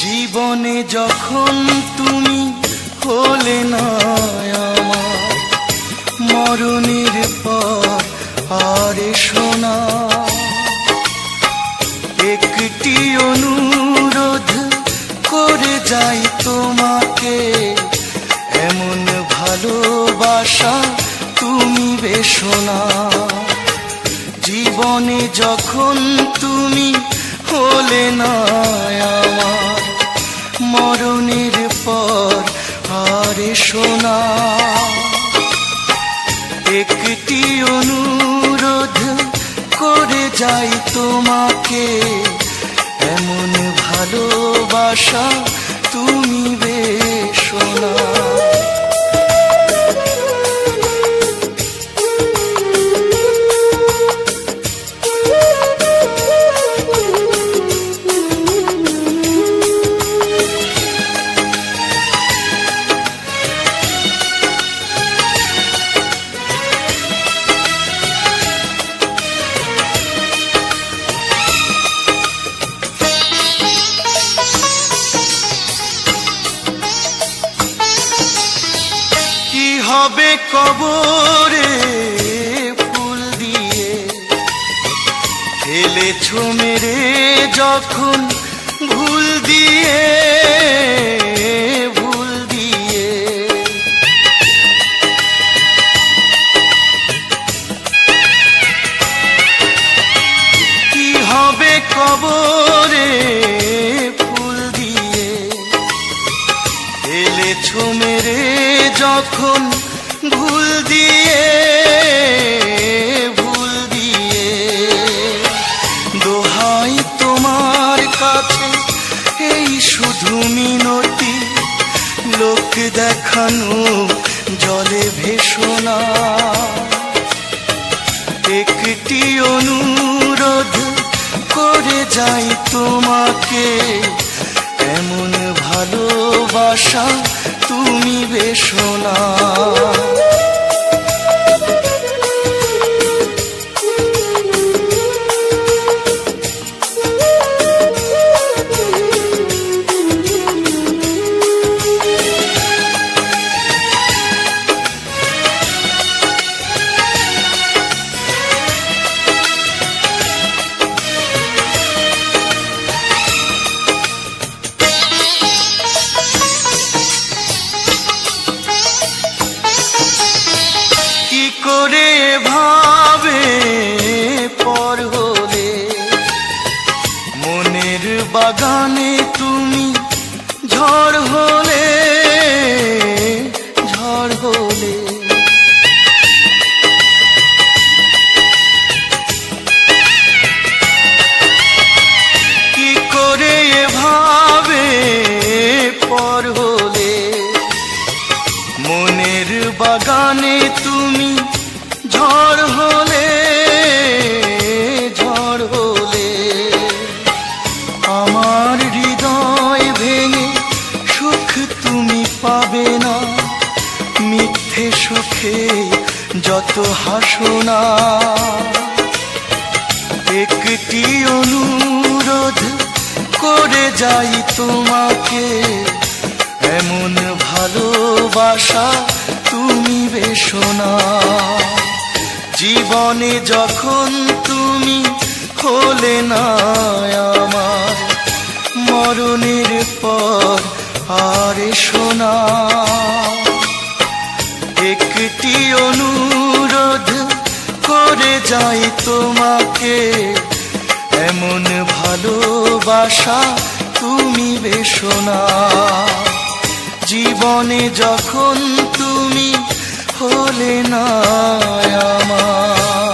জীবনে যখন তুমি হলে না আমার, মরণের পর আর এসো না। একটি অনুরোধ করে যাই তোমাকে, এমন ভালোবাসা তুমি বেশো না। জীবনে যখন তুমি হলে না আমার, মরণের পর আর এসো না। একটি অনুরোধ করে যাই তোমাকে, এমন ভালোবাসা তুমি বেশো না। হবে কবরে ফুল দিয়ে ফেলেছো মেরে যখন ভুল দিয়ে, ভুল দিয়ে। কি হবে কবরে ফুল দিয়ে ফেলেছো মেরে যখন ভুল দিয়ে, ভুল দিয়ে। দোহাই তোমার কাছে এই শুধু মিনতি, লোক দেখানো জলে ভেসো না। একটি অনুরোধ করে যাই তোমাকে, এমন ভালোবাসা তুমি বেশো না। করে ভাবে পর হলে মনের বাগানে তুমি ঝড় হলে, ঝড় হলে। কি করে ভাবে পর হলে মনের বাগানে তুমি ঝড় হলে, ঝড় হলে। আমার হৃদয় ভেঙে সুখ তুমি পাবে না, মিথ্যে সুখে যত হাসো না। একটি অনুরোধ করে যাই তোমাকে, এমন ভালোবাসা তুমি বেশো না। জীবনে যখন তুমি হলে না আমার, মরণের পর আর এসো না। একটি অনুরোধ করে যাই তোমাকে, এমন ভালোবাসা তুমি বেশো না। জীবনে যখন তুমি হলে না আমার।